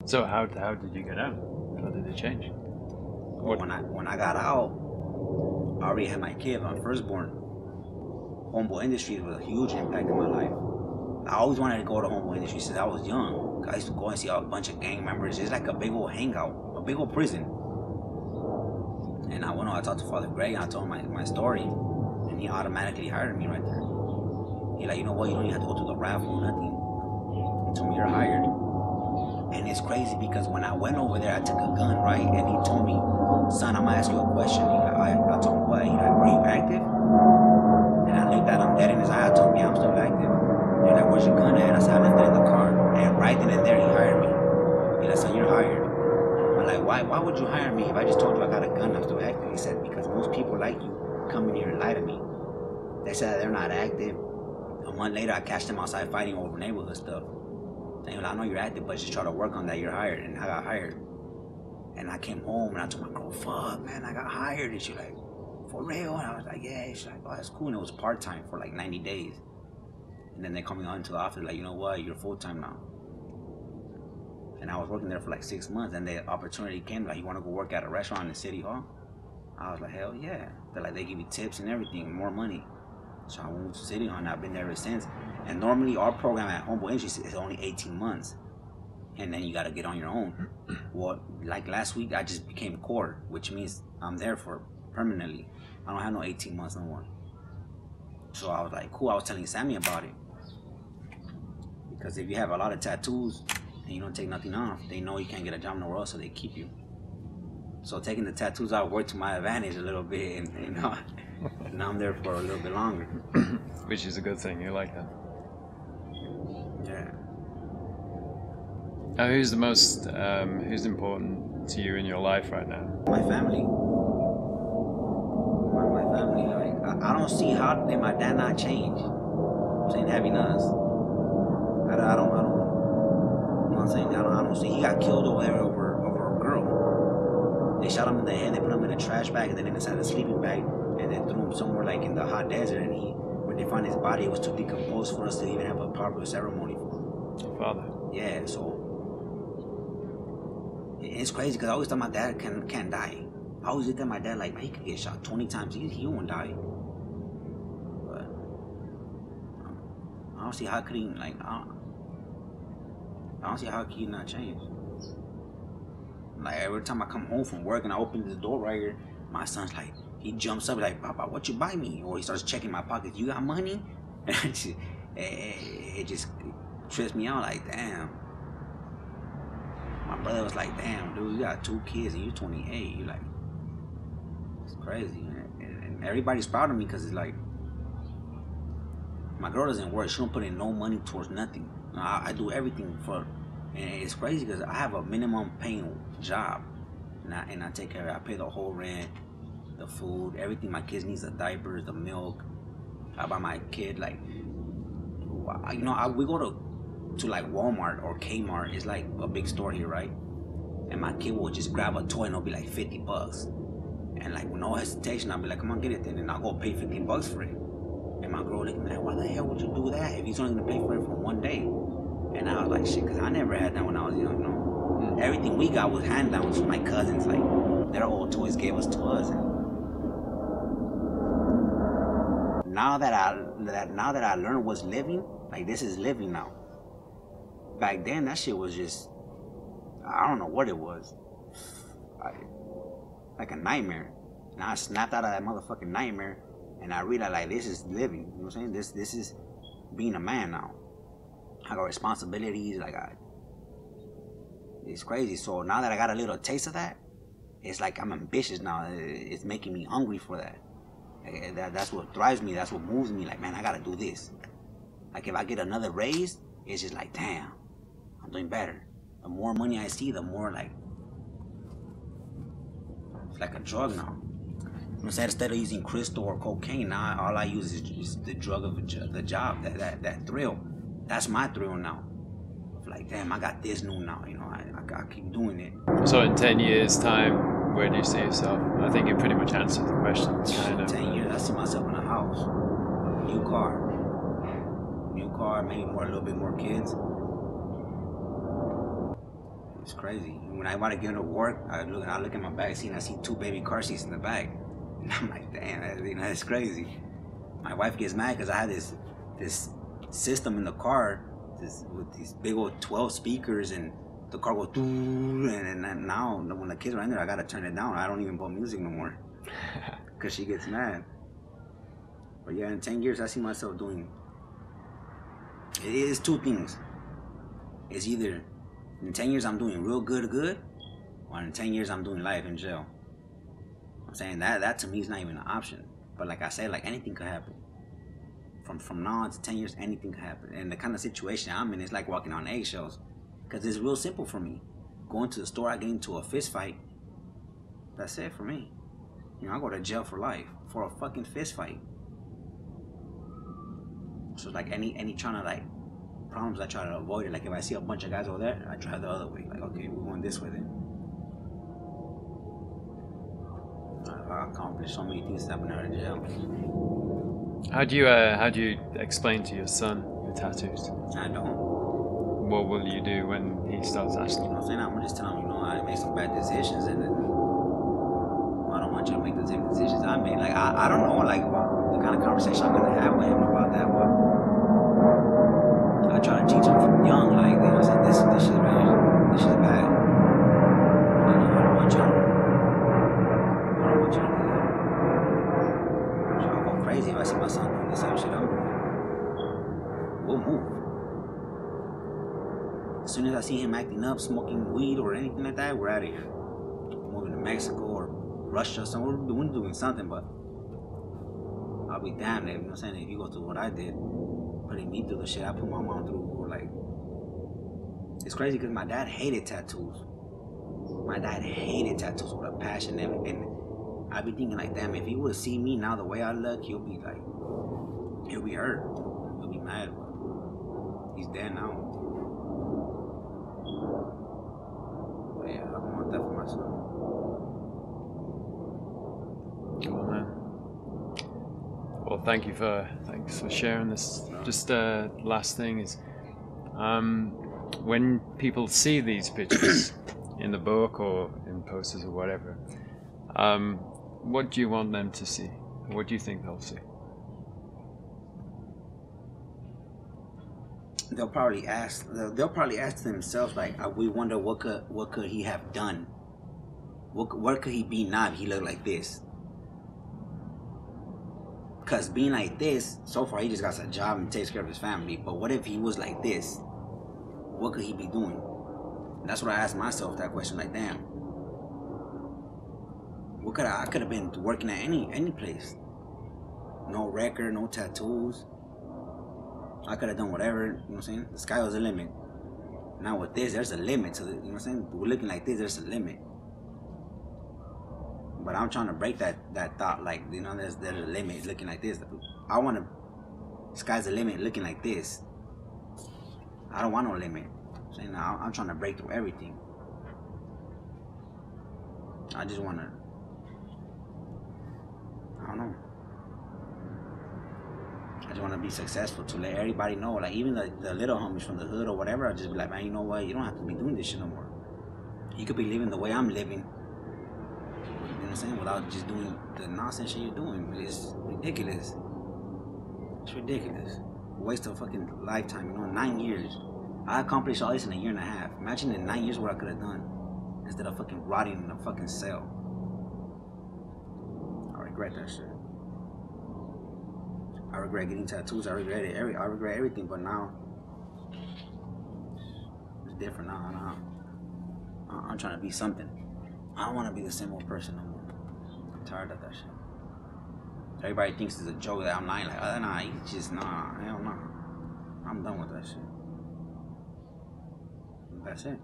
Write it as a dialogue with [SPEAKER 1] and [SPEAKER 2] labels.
[SPEAKER 1] So how did you get out? How did it change?
[SPEAKER 2] Well, when I got out, I already had my kid, my firstborn. Homeboy Industries was a huge impact in my life. I always wanted to go to Homeboy Industries since I was young. I used to go and see a bunch of gang members. It's like a big old hangout, a big old prison. And I went on, I talked to Father Greg, and I told him my story. And he automatically hired me right there. He like, you know what, you don't even have to go through the raffle or nothing. He told me, you're hired. And it's crazy because when I went over there, I took a gun, right? And he told me, son, I'm gonna ask you a question. I told him, what? He like, were you active? And I looked at him dead in his eye. I told him, yeah, I'm still active. He's like, where's your gun at? I said, I left it in the car. And right then and there, he hired me. He like, son, you're hired. I'm like, why would you hire me if I just told you I got a gun, I'm still active? He said, because most people like you come in here and lie to me. They said they're not active. A month later, I catched them outside fighting over neighborhood stuff. Saying, I know you're active, but just try to work on that. You're hired. And I got hired. And I came home and I told my girl, fuck, man, I got hired. And she like, for real? And I was like, yeah. She's like, oh, that's cool. And it was part-time for like 90 days. And then they called me on to the office, like, you know what, you're full-time now. And I was working there for like 6 months, and the opportunity came, like, you want to go work at a restaurant in the city hall? I was like, hell yeah. They're like, they give you tips and everything, more money. So I went to City Hall, and I've been there ever since. And normally our program at Homeboy Industries is only 18 months. And then you got to get on your own. Well, like last week, I just became core, which means I'm there for permanently. I don't have no 18 months no more. So I was like, cool. I was telling Sammy about it. Because if you have a lot of tattoos and you don't take nothing off, they know you can't get a job nowhere else, so they keep you. So taking the tattoos out worked to my advantage a little bit, and you know, now I'm there for a little bit longer.
[SPEAKER 1] Which is a good thing. You like that?
[SPEAKER 2] Yeah.
[SPEAKER 1] Now, who's who's important to you in your life right now?
[SPEAKER 2] My family. My family. Like I don't see how did my dad not change. I'm saying having us. I don't. You know what I'm saying? I don't see. He got killed over there over a girl. They shot him in the head. They put him in a trash bag and then inside a sleeping bag, and then threw him somewhere like in the hot desert. And when they found his body, it was too decomposed for us to even have a proper ceremony for him.
[SPEAKER 1] Your father.
[SPEAKER 2] Yeah. So it's crazy because I always thought my dad can't die. I always looked at my dad like, man, he could get shot 20 times. He won't die. But I don't see how could he like. I don't see how he not change. Like every time I come home from work and I open the door right here, my son's like, he jumps up like, Papa, what you buy me? Or he starts checking my pockets. You got money? And it just trips me out like, damn. My brother was like, damn, dude, you got 2 kids and you're 28. You're like, it's crazy, man. And everybody's proud of me because it's like, my girl doesn't work. She don't put in no money towards nothing. I do everything for, and it's crazy because I have a minimum paying job, and I take care of it. I pay the whole rent, the food, everything my kids needs, the diapers, the milk. I buy my kid like, you know, we go to like Walmart or Kmart. It's like a big store here, right? And my kid will just grab a toy and it'll be like $50, and like with no hesitation, I'll be like, come on, get it then, and I'll go pay $50 for it. And my girl looking at, why the hell would you do that if he's only gonna pay for it for one day? And I was like, shit, because I never had that when I was young, you know. Everything we got was hand downs from my cousins, like their old toys gave us to us. And now that I learned what's living, like this is living now. Back then, that shit was just, I don't know what it was, like a nightmare. Now I snapped out of that motherfucking nightmare. And I realized like this is living, you know what I'm saying? This is being a man now. I got responsibilities, it's crazy. So now that I got a little taste of that, it's like I'm ambitious now. It's making me hungry for that. That's what drives me, that's what moves me. Like, man, I gotta do this. Like if I get another raise, it's just like, damn, I'm doing better. The more money I see, the more like, it's like a drug now. Instead of using crystal or cocaine, now all I use is the drug of the job, that thrill. That's my thrill now. Like, damn, I got this new now, you know, I keep doing it.
[SPEAKER 1] So in 10 years' time, where do you see yourself? I think you pretty much answered the question.
[SPEAKER 2] In 10 years, I see myself in a house, new car, maybe a little bit more kids. It's crazy. When I want to get into work, I look at my back seat and I see 2 baby car seats in the back. And I'm like, damn, that's crazy. My wife gets mad because I had this system in the car with these big old 12 speakers, and the car goes and now when the kids are in there, I gotta turn it down. I don't even put music no more because she gets mad. But yeah, in 10 years, I see myself doing. It is 2 things. It's either in 10 years I'm doing real good, or in 10 years I'm doing life in jail. I'm saying that to me is not even an option. But like I said, like anything could happen. From now on to 10 years, anything could happen. And the kind of situation I'm in is like walking on eggshells. Because it's real simple for me. Going to the store, I get into a fist fight. That's it for me. You know, I go to jail for life for a fucking fist fight. So like any trying to like problems, I try to avoid it. Like if I see a bunch of guys over there, I try the other way. Like, okay, we're going this way then. I accomplished so many things happening out of jail.
[SPEAKER 1] How do you explain to your son your tattoos?
[SPEAKER 2] I don't.
[SPEAKER 1] What will you do when he starts asking?
[SPEAKER 2] You know what I'm saying? I'm just telling him, you know, I made some bad decisions, and then I don't want you to make the same decisions I made. Like I don't know, like the kind of conversation I'm gonna have with him about that, but I try to teach him from young, like, you know what I'm saying, this shit right here, this shit bad. I don't want you to do that. So I'll go crazy if I see my son doing the same shit I'm doing. We'll move. As soon as I see him acting up, smoking weed or anything like that, we're out of here. Moving to Mexico or Russia or somewhere. We're doing something, but I'll be damned if, you know what I'm saying, if you go through what I did, putting me through the shit I put my mom through. Or like, it's crazy because my dad hated tattoos. My dad hated tattoos with a passion, and I be thinking like, damn, if he would see me now the way I look, he'll be hurt. He'll be mad, but he's dead now. But yeah, I don't want that for my son.
[SPEAKER 1] Cool, man. Well, thanks for sharing this. Just last thing is, when people see these pictures in the book or in posters or whatever, what do you want them to see? What do you think they'll see?
[SPEAKER 2] They'll probably ask themselves, like, we wonder what could he have done? What could he be now if he looked like this? Because being like this, so far he just got a job and takes care of his family. But what if he was like this? What could he be doing? That's what I asked myself, that question. Like, damn, what could I could have been working at any place. No record, no tattoos. I could have done whatever, you know what I'm saying? The sky was the limit. Now with this, there's a limit to it, you know what I'm saying? We're looking like this, there's a limit. But I'm trying to break that thought, like, you know, there's a limit looking like this. I want to, sky's the limit looking like this. I don't want no limit. So, you know, I'm trying to break through everything. I just want to, I don't know. I just want to be successful, to let everybody know, like even the little homies from the hood or whatever, I just be like, man, you know what? You don't have to be doing this shit no more. You could be living the way I'm living. You know what I'm saying? Without just doing the nonsense shit you're doing. It's ridiculous. It's ridiculous. Waste of fucking lifetime, you know, 9 years. I accomplished all this in a year and a half. Imagine in 9 years what I could have done instead of fucking rotting in a fucking cell. I regret that shit. I regret getting tattoos. I regret it. I regret everything. But now it's different. Now I'm trying to be something. I don't want to be the same old person no more. I'm tired of that shit. Everybody thinks it's a joke that I'm lying. Like, oh, nah, it's just hell no. I'm done with that shit. That's it.